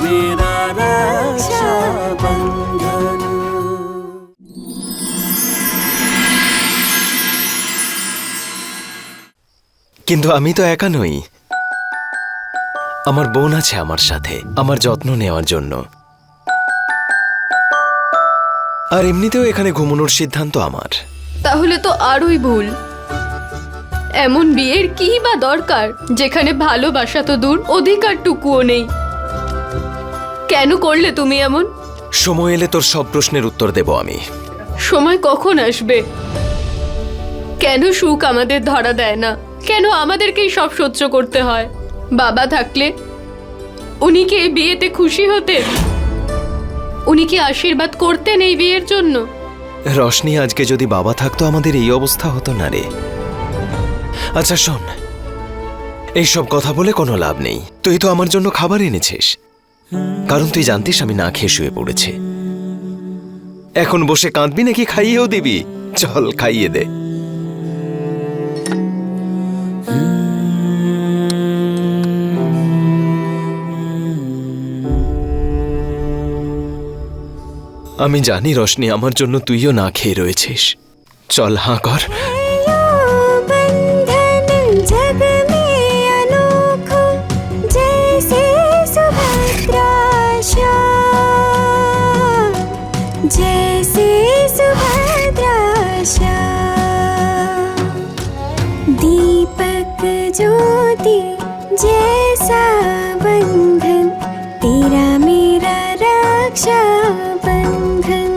मेरा रक्षाबंधन। কিন্তু আমি তো একা নই, আমার বোন আছে আমার সাথে আমার যত্ন নেওয়ার জন্য। আর এমনিতেও এখানে ঘুমানোর সিদ্ধান্ত আমার। তাহলে তো আরোই ভুল। এমন বিয়ের কি বা দরকার যেখানে ভালোবাসা তো দূর, অধিকারটুকুও নেই? কেন করলে তুমি এমন? সময় এলে তোর সব প্রশ্নের উত্তর দেব আমি। সময় কখন আসবে? কেন সুখ আমাদের ধরা দেয় না? কেন আমাদেরকেই সব সহ্য করতে হয়? বাবা থাকলে উনি কি এই বিয়েতে খুশি হতেন? উনি কি আশীর্বাদ করতেন এই বিয়ের জন্য? রশনি, আজকে যদি বাবা থাকতো আমাদের এই অবস্থা হতো না রে। আচ্ছা শোন, এইসব কথা বলে কোনো লাভ নেই। তুই তো আমার জন্য খাবার এনেছিস, কারণ তুই জানতিস আমি না খেয়ে শুয়ে পড়েছি। এখন বসে কাঁদবি নাকি খাইয়েও দিবি? চল খাইয়ে দে। আমি জানি রশনি, আমার জন্য তুইও না খেয়ে রয়েছিস। চল হাঁ কর। दीपक ज्योति जैसा बंधन, तेरा मेरा रक्षा बंधन।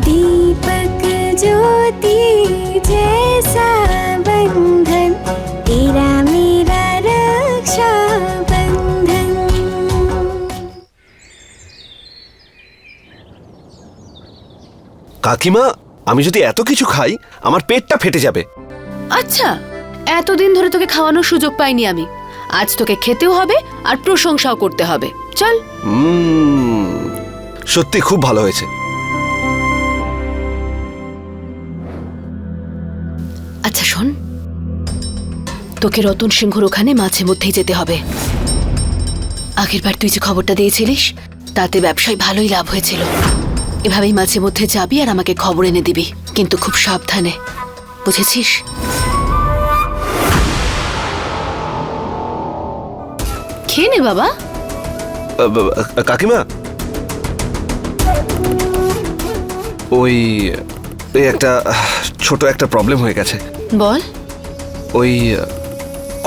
दीपक ज्योति जैसा बंधन, तेरा मेरा रक्षा बंधन। কাকিমা, আমি যদি এত কিছু খাই আমার পেটটা ফেটে যাবে। আচ্ছা, এতদিন ধরে তোকে খাওয়ানোর সুযোগ পাইনি আমি, আজ তোকে খেতেও হবে আর প্রশংসাও করতে হবে। চল। সত্যি খুব ভালো হয়েছে। আচ্ছা শোন, তোকে রতন সিংহর ওখানে মাঝে মধ্যেই যেতে হবে। আগেরবার তুই যে খবরটা দিয়েছিলিস তাতে ব্যবসায় ভালোই লাভ হয়েছিল। এভাবেই মাঝে মধ্যে যাবি আর আমাকে খবর এনে দিবি, কিন্তু খুব সাবধানে, বুঝেছিস? খেয়ে নে বাবা। কাকিমা, ওই একটা ছোট একটা প্রবলেম হয়ে গেছে। বল। ওই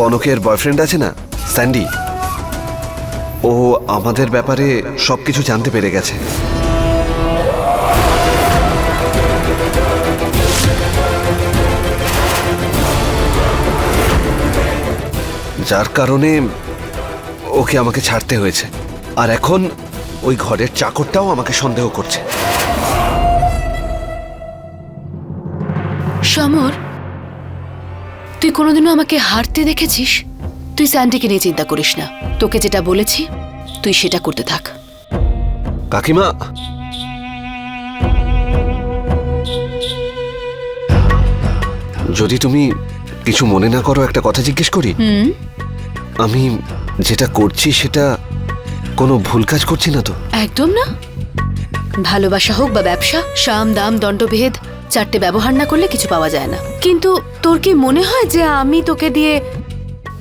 কনকের বয়ফ্রেন্ড আছে না, স্যান্ডি, ও আমাদের ব্যাপারে সবকিছু জানতে পেরে গেছে। যার কারণে ওকে আমাকে ছাড়তে হয়েছে। আর এখন ওই ঘরের চাকরটাও আমাকে সন্দেহ করছে। সমর, তুই কোনোদিনও আমাকে হারতে দেখেছিস? তুই স্যান্ডিকে নিয়ে চিন্তা করিস না, তোকে যেটা বলেছি তুই সেটা করতে থাক। কাকিমা, যদি তুমি কিছু মনে না করো একটা কথা জিজ্ঞেস করি? আমি যেটা করছি সেটা কোনো ভুল কাজ করছি না তো? একদম না। ভালোবাসা হোক বা ব্যবসা, সাম দাম দণ্ডভেদ চারটে ব্যবহার না করলে কিছু পাওয়া যায় না। কিন্তু তোর কি মনে হয় যে আমি তোকে দিয়ে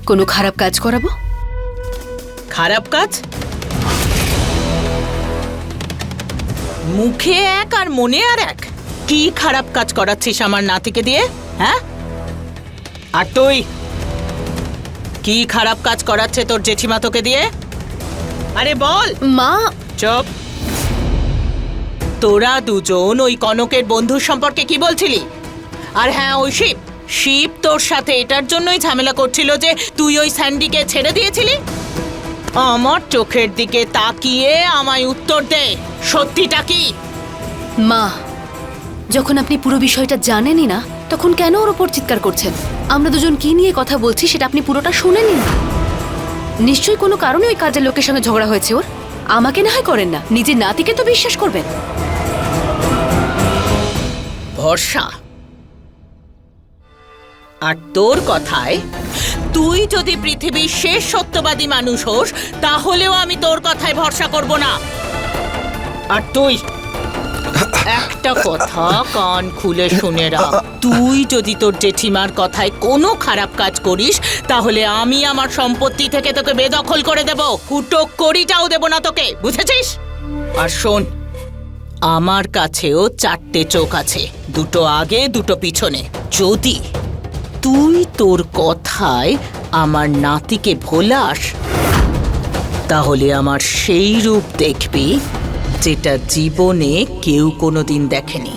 কোনো খারাপ কাজ করাবো? খারাপ কাজ? মুখে এক আর মনে আর এক। কি খারাপ কাজ করাচ্ছিস আমার নাতিকে দিয়ে? হ্যাঁ, আর তুই কি খারাপ কাজ করাচ্ছে তোর জেঠিমা তোকে দিয়ে? আরে বল। মা। চুপ। তোরা দুজন ওই কনকের বন্ধুর সম্পর্কে কি বলছিলি? আর হ্যাঁ, ওই শিব, শিব তোর সাথে এটার জন্যই ঝামেলা করছিল যে তুই ওই স্যান্ডিকে ছেড়ে দিয়েছিলি। আমার চোখের দিকে তাকিয়ে আমায় উত্তর দে, সত্যিটা কি? মা, যখন আপনি পুরো বিষয়টা জানেনই না তখন কেন ওর ওপর চিৎকার করছেন? আমরা দুজন কি নিয়ে কথা বলছি সেটা আপনি পুরোটা শুনেনি। নিশ্চয়ই কোনো কারণে ওই কাজের লোকের সঙ্গে ঝগড়া হয়েছে ওর। আমাকে না হয় করেন না, নিজের নাতিকে তো বিশ্বাস করবেন। ভরসা। আর তোর কথায় তুই যদি পৃথিবীর শেষ সত্যবাদী মানুষ হোস তাহলেও আমি তোর কথায় ভরসা করব না। আর তুই একটা কথা কান খুলে শুনে রাখ, তুই যদি তোর জেঠিমার কথায় কোনো খারাপ কাজ করিস তাহলে আমি আমার সম্পত্তি থেকে তোকে বেদখল করে দেব, কুটো কড়িটাও দেব না তোকে, বুঝেছিস? আর শোন, আমার কাছেও 4টে চোখ আছে, 2টো আগে 2টো পিছনে। যদি তুই তোর কথায় আমার নাতিকে ভোলাস তাহলে আমার সেই রূপ দেখবি যেটা জীবনে কেউ কোনোদিন দেখেনি,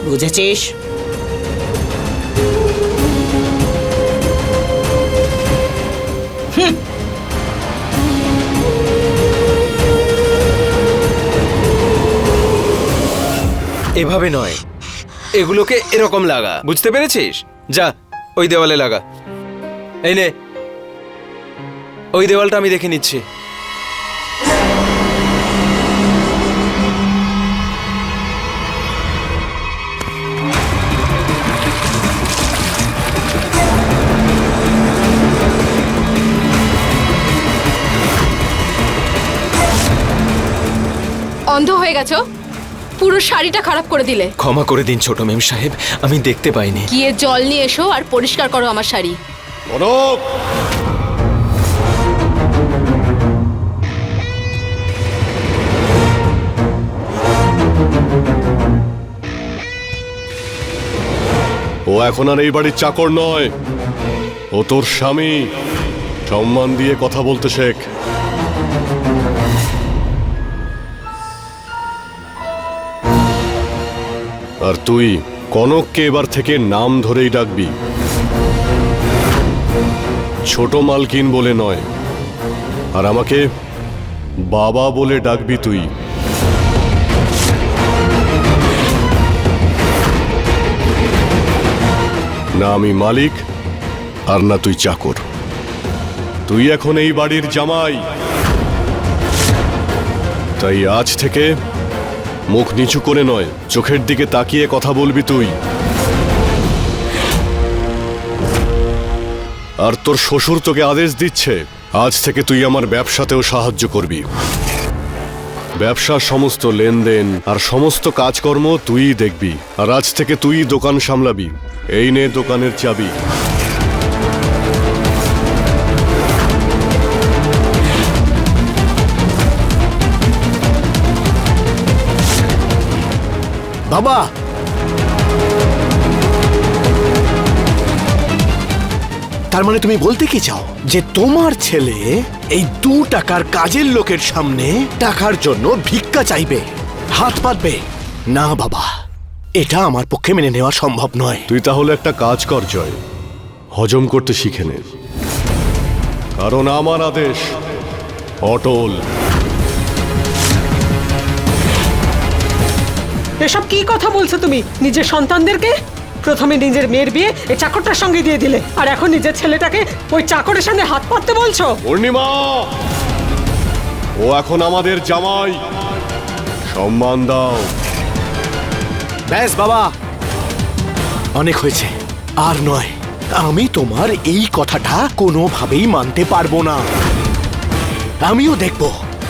বুঝেছিস? এভাবে নয়, এগুলোকে এরকম লাগা, বুঝতে পেরেছিস? যা ওই দেওয়ালে লাগা। এই নে, ওই দেওয়ালটা আমি দেখে নিচ্ছি। অন্ধ হয়ে গেছো, পুরো শাড়িটা খারাপ করে দিলে। ক্ষমা করে দিন ছোট মেম সাহেব, আমি দেখতে পাইনি। গিয়ে জল নিয়ে এসো আর পরিষ্কার করো আমার শাড়ি। কনক, ও এখন আর এই বাড়ির চাকর নয়, ও তোর স্বামী। সম্মান দিয়ে কথা বলতে শেখ। আর তুই কনককে এবার থেকে নাম ধরেই ডাকবি, ছোট মালকিন বলে নয়। আর আমাকে বাবা বলে ডাকবি তুই। না আমি মালিক আর না তুই চাকর, তুই এখন এই বাড়ির জামাই। তাই আজ থেকে মুখ নিচু করে নয়, চোখের দিকে তাকিয়ে কথা বলবি তুই। আর তোর শ্বশুর তোকে আদেশ দিচ্ছে, আজ থেকে তুই আমার ব্যবসাতেও সাহায্য করবি। ব্যবসার সমস্ত লেনদেন আর সমস্ত কাজকর্ম তুইই দেখবি। আর আজ থেকে তুই দোকান সামলাবি। এই নে দোকানের চাবি। বাবা, তার মানে তুমি বলতে কি চাও যে তোমার ছেলে এই 2 টাকার কাজের লোকের সামনে টাকার জন্য ভিক্ষা চাইবে, হাত পাতবে? না বাবা, এটা আমার পক্ষে মেনে নেওয়া সম্ভব নয়। তুই তাহলে একটা কাজ কর জয়, হজম করতে শিখে নে, কারণ আমার আদেশ অটল। এসব কি কথা বলছো তুমি? নিজের সন্তানদেরকে প্রথমে নিজের মেয়ের বিয়ে এই চাকরটার সঙ্গে দিয়ে দিলে, আর এখন নিজের ছেলেটাকে ওই চাকরের সামনে হাত পাততে বলছো? পূর্ণিমা, ও এখন আমাদের জামাই, সম্মান দাও। ব্যাস বাবা, অনেক হয়েছে, আর নয়। আমি তোমার এই কথাটা কোনোভাবেই মানতে পারবো না। আমিও দেখব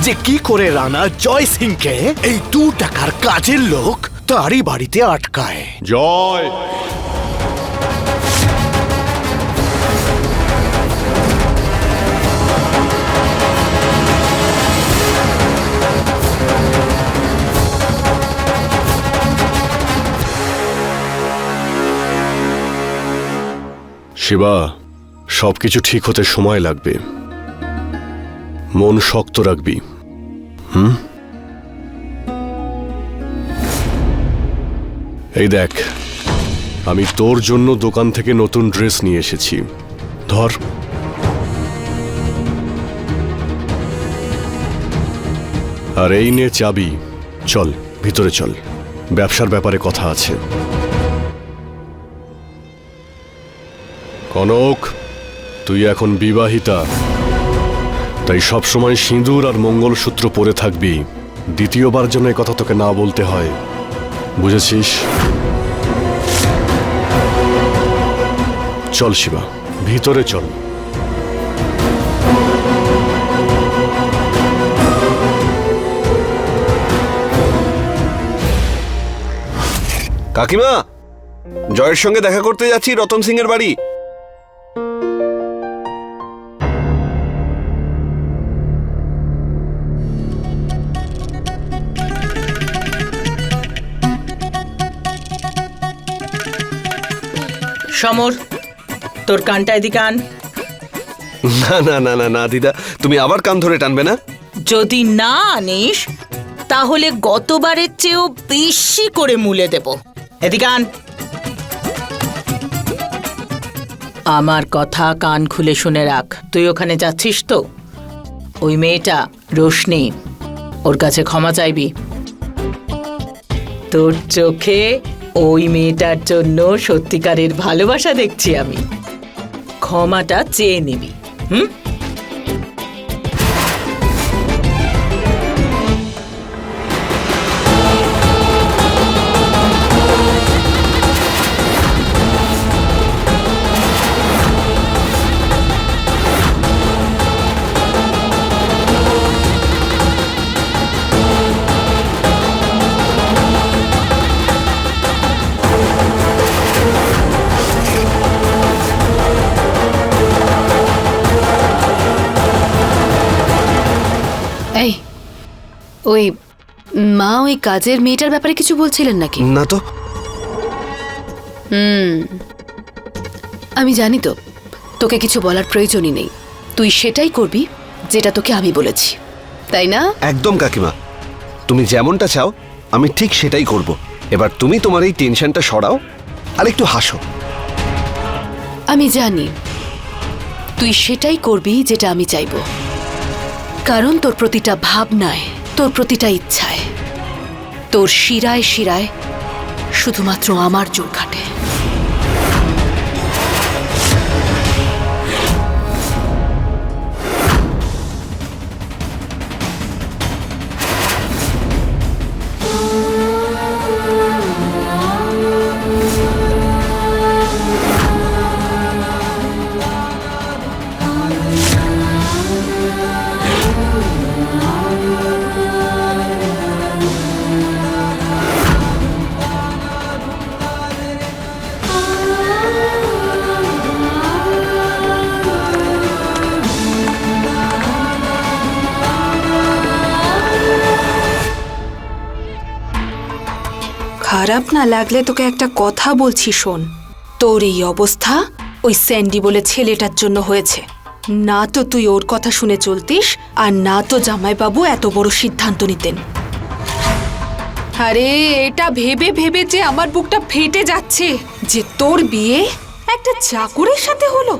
যে কি করে রানা জয় সিংকে এই 2 টাকার কাজের লোক তারই বাড়িতে আটকায়। জয়, শিবা, সবকিছু ঠিক হতে সময় লাগবে, মন শক্ত রাখবি। এই দেখ, আমি তোর জন্য দোকান থেকে নতুন ড্রেস নিয়ে এসেছি, ধর। আর এই নে চাবি, চল ভিতরে চল, ব্যবসার ব্যাপারে কথা আছে। কনক, তুই এখন বিবাহিতা, তাই সবসময় সিঁদুর আর মঙ্গলসূত্র পরে থাকবি। দ্বিতীয়বার যেন এই কথা তোকে না বলতে হয়, বুঝেছিস? চল শিবা, ভিতরে চল। কাকিমা, জয়ের সঙ্গে দেখা করতে যাচ্ছি রতন সিং এর বাড়ি। সমর, তোর কানটা এদিকে আন। না না না না না দিদা, তুমি আবার কান ধরে টানবে না? যদি না আনিস তাহলে গতবারের চেয়েও বেশি করে মুলে দেব। এদিকে আন। আমার কথা কান খুলে শুনে রাখ। তুই ওখানে যাচ্ছিস তো? ওই মেয়েটা রোশনি, ওর কাছে ক্ষমা চাইবি। তোর চোখে ওই মেয়েটার জন্য সত্যিকারের ভালোবাসা দেখছি আমি। ক্ষমাটা চেয়ে নিবি। হুম? এই, ওই মা ওই কাজের মেয়েটার ব্যাপারে কিছু বলছিলেন নাকি? না তো। আমি জানি তো তোকে কিছু বলার প্রয়োজনই নেই। তুই সেটাই করবি যেটা তোকে আমি বলেছি, তাই না? একদম কাকিমা, তুমি যেমনটা চাও আমি ঠিক সেটাই করব। এবার তুমি তোমার এই টেনশনটা সরাও আর একটু হাসো। আমি জানি তুই সেটাই করবি যেটা আমি চাইব, কারণ তোর প্রতিটা ভাবনায়, তোর প্রতিটা ইচ্ছায়, তোর শিরায় শিরায় শুধুমাত্র আমার জোর খাটে। খারাপ না লাগলে তোকে একটা কথা বলছি, শোন। তোর এই অবস্থা ওই স্যান্ডি বলে ছেলেটার জন্য হয়েছে। না তো তুই ওর কথা শুনে চলতিস, আর না তো জামাইবাবু এত বড় সিদ্ধান্ত নিতেন। আরে এটা ভেবে ভেবে যে আমার বুকটা ফেটে যাচ্ছে যে তোর বিয়ে একটা চাকরের সাথে হলো।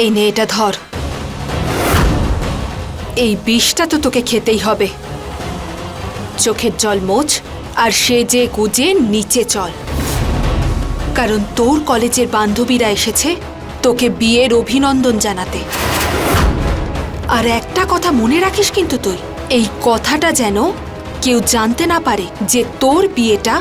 এই নে, এটা ধর। এই বিষটা তো তোকে খেতেই হবে। চোখের জল মোছ আর সে যে গুজে নিচে চল, কারণ তোর কলেজের বান্ধবীরা এসেছে তোকে বিয়ের অভিনন্দন জানাতে। আর একটা কথা মনে রাখিস কিন্তু তুই, এই কথাটা যেন কেউ জানতে না পারে যে তোর বিয়েটা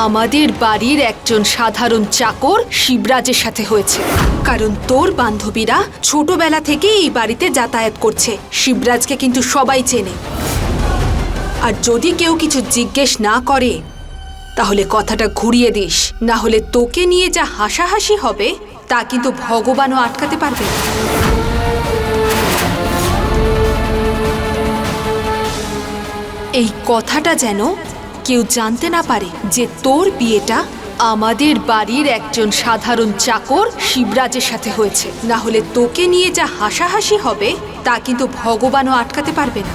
আমাদের বাড়ির একজন সাধারণ চাকর শিবরাজের সাথে হয়েছে। কারণ তোর বান্ধবীরা ছোটবেলা থেকে এই বাড়িতে যাতায়াত করছে। শিবরাজকে কিন্তু সবাই চেনে। আর যদি কেউ কিছু জিজ্ঞেস না করে তাহলে কথাটা ঘুরিয়ে দিস, না হলে তোকে নিয়ে যা হাসাহাসি হবে তা কিন্তু ভগবানও আটকাতে পারবে না। এই কথাটা যেন কেউ জানতে না পারে যে তোর বিয়েটা আমাদের বাড়ির একজন সাধারণ চাকর শিবরাজের সাথে হয়েছে, না হলে তোকে নিয়ে যা হাসাহাসি হবে তা কিন্তু ভগবানও আটকাতে পারবে না।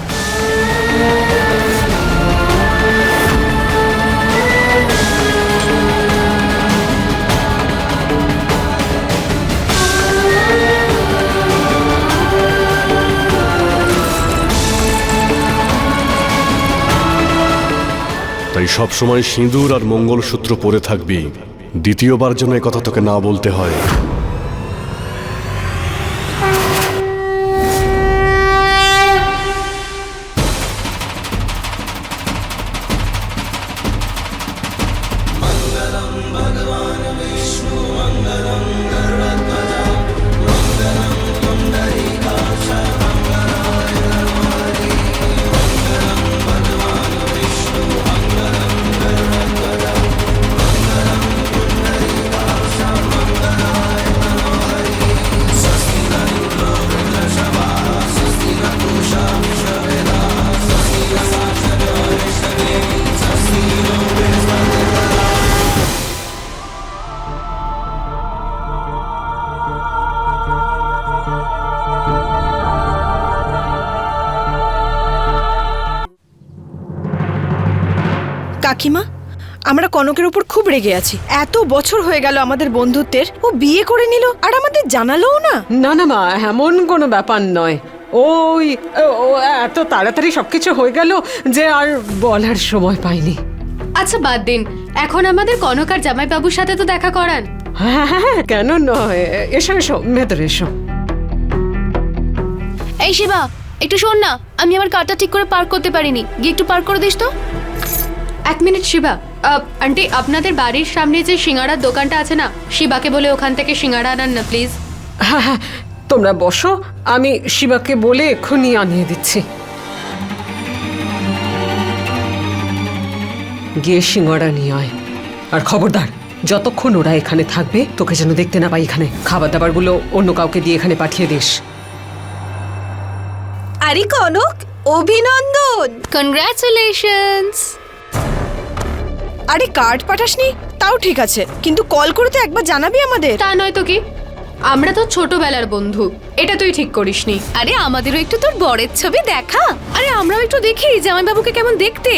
তাই সবসময় সিঁদুর আর মঙ্গলসূত্র পরে থাকবি, দ্বিতীয়বার যেন এ কথা তোকে না বলতে হয়। কাকিমা, আমরা কনকের উপর খুব রেগে আছি। এত বছর হয়ে গেল আমাদের বন্ধুত্বের, ও বিয়ে করে নিল আর আমাদের জানালোও না। না না মা, এমন কোনো ব্যাপার নয়। ওই ও এত তাড়াতাড়ি সবকিছু হয়ে গেল যে আর বলার সময় পাইনি। আচ্ছা বাদ দিন, এখন আমাদের কনক আর জামাইবাবুর সাথে তো দেখা করান। হ্যাঁ হ্যাঁ, কেন নয়, এসো এসো, ভেতরে এসো। এই শিবা, একটু শোন না, আমি আমার কারটা ঠিক করে পার্ক করতে পারিনি, গিয়ে একটু পার্ক করে দিস তো। এক মিনিট শিবা, আন্টি আপনাদের বাড়ির সামনে যে সিঙ্গাড়ার দোকানটা আছে না, শিবাকে বলে ওখান থেকে সিঙ্গাড়া আনান না প্লিজ। হ্যাঁ হ্যাঁ, তোমরা বসো, আমি শিবাকে বলে এক্ষুনি আনিয়ে দিচ্ছি। গিয়ে সিঙ্গাড়া নিয়ে আয়, আর খবরদার যতক্ষণ ওরা এখানে থাকবে তোকে যেন দেখতে না পাই এখানে। খাবার দাবারগুলো অন্য কাউকে দিয়ে এখানে পাঠিয়ে দিস। আরে কনক, অভিনন্দন। কনগ্রাচুলেশনস। আরে কার্ড পাঠাসনি তাও ঠিক আছে, কিন্তু কল করে তো একবার জানাবি আমাদের। তা নয় তো কি, আমরা তো ছোটবেলার বন্ধু, এটা তুই ঠিক করিসনি। আরে আমাদেরও একটু তোর বরের ছবি দেখা, আরে আমরাও একটু দেখি জামাইবাবুকে কেমন দেখতে।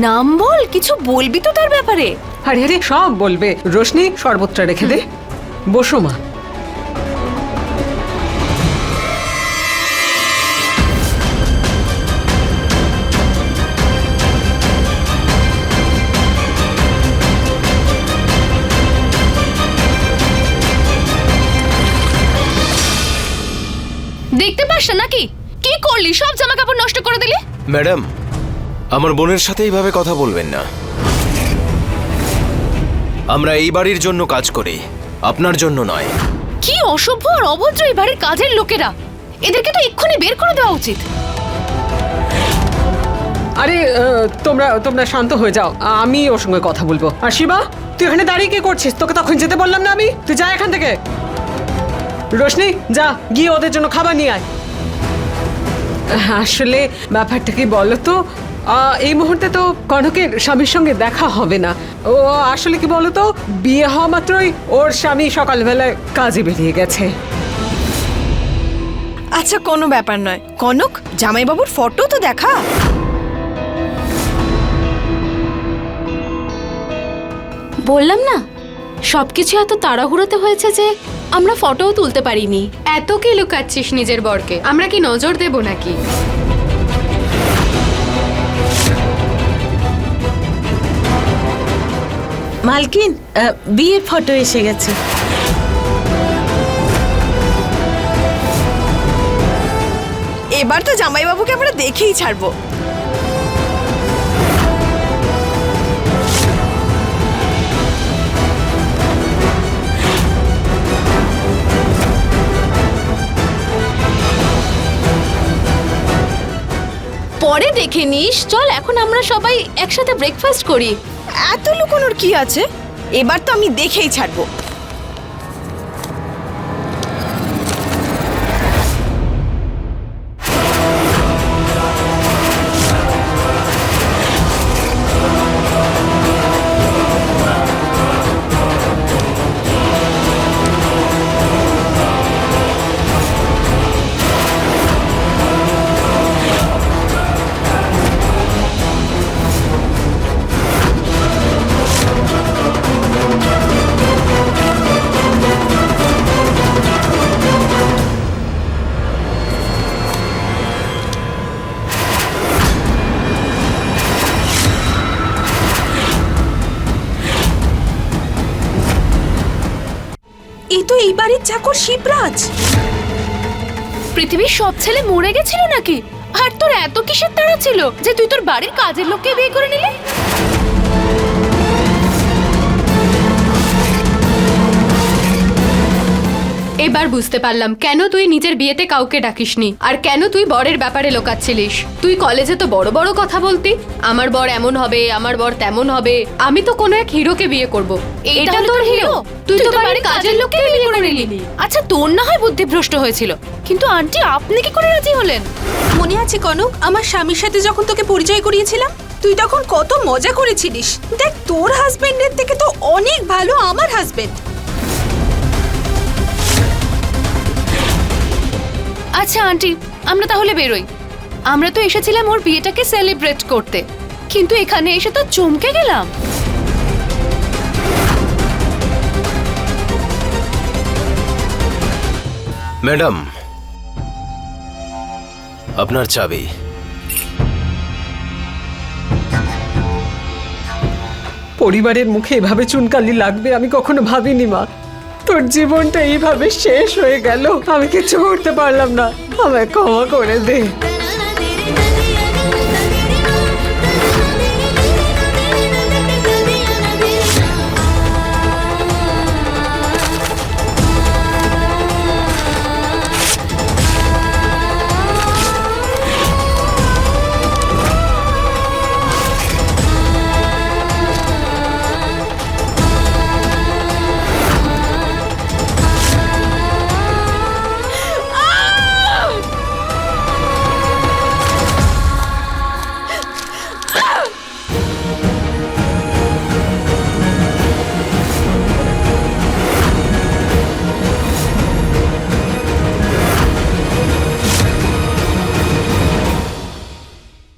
নাম বল, কিছু বলবি তো তার ব্যাপারে। আরে আরে সব বলবে। রোশনি, শরবতটা রেখে দে, বসো মা। দেখতে পাস না নাকি? কি করলি, সব জামা কাপড় নষ্ট করে দিলি। ম্যাডাম, আমার বোনের সাথে এইভাবে কথা বলবেন না। আমরা এই বাড়ির জন্য কাজ করি, আপনার জন্য নয়। কি অসভ্য আর অভদ্র এই বাড়ির কাজের লোকেরা, এদেরকে তো এক্ষুনি বের করে দেওয়া উচিত। আরে তোমরা তোমরা শান্ত হয়ে যাও, আমি ওর সঙ্গে কথা বলবো। আর শিবা, তুই এখানে দাঁড়িয়ে কি করছিস? তোকে তখন যেতে বললাম না আমি? তুই যা এখান থেকে। রোশনি, যা গিয়ে ওদের জন্য খাবার নিয়ে আয়। আসলে ব্যাপারটা কি বলো তো, এই মুহূর্তে তো কনকের স্বামীর সঙ্গে দেখা হবে না। ও আসলে কি বলো তো, বিয়ে হওয়া মাত্রই ওর স্বামী সকালবেলায় কাজে বেরিয়ে গেছে। আচ্ছা কোনো ব্যাপার নয়। কনক, জামাইবাবুর ফটো তো দেখা। বললাম না, সবকিছু এত তাড়াহুড়োতে হয়েছে যে আমরা ফটোও তুলতে পারিনি। এত কি লুকাচ্ছিস নিজের বরকে? আমরা কি নজর দেব নাকি? মালকিন, বিয়ের ফটো এসে গেছে। এবার তো জামাইবাবুকে আমরা দেখেই ছাড়বো। পরে দেখে নিস, চল এখন আমরা সবাই একসাথে ব্রেকফাস্ট করি। এত লুকোনোর কি আছে, এবার তো আমি দেখেই ছাড়বো। এই তো এই বাড়ির চাকর শিবরাজ। পৃথিবীর সব ছেলে মরে গেছিল নাকি? আর তোর এত কিসের তাড়া ছিল যে তুই তোর বাড়ির কাজের লোককে বিয়ে করে নিলি? এবার বুঝতে পারলাম কেন তুই নিজের বিয়েতে কাউকে ডাকিসনি আর কেন তুই বরের ব্যাপারে লোকাচ্ছিলিস। তুই কলেজে তো বড় বড় কথা বলতি, আমার বর এমন হবে, আমার বর তেমন হবে। আমি তো কোনো এক হিরোকে বিয়ে করব। এটা তোর হিরো? তুই তো বাড়ির কাজের লোককে বিয়ে করে নিলি। আচ্ছা, তোর না হয় বুদ্ধিভ্রষ্ট হয়েছিল, কিন্তু আন্টি আপনি কি করে রাজি হলেন? মনে আছে কনক, আমার স্বামীর সাথে যখন তোকে পরিচয় করিয়েছিলাম তুই তখন কত মজা করেছিলিস। দেখ, তোর হাজবেন্ডের থেকে তো অনেক ভালো আমার হাজবেন্ড। আচ্ছা আন্টি, আমরা তাহলে বেরোই। আমরা তো এসেছিলাম ওর বিয়েটাকে সেলিব্রেট করতে, কিন্তু এখানে এসে তো চমকে গেলাম। ম্যাডাম, আপনার চাবি। পরিবারের মুখে এভাবে চুনকালি লাগবে আমি কখনো ভাবিনি মা। তোর জীবনটা এইভাবে শেষ হয়ে গেল, আমি কিছু করতে পারলাম না, আমায় ক্ষমা করে দে।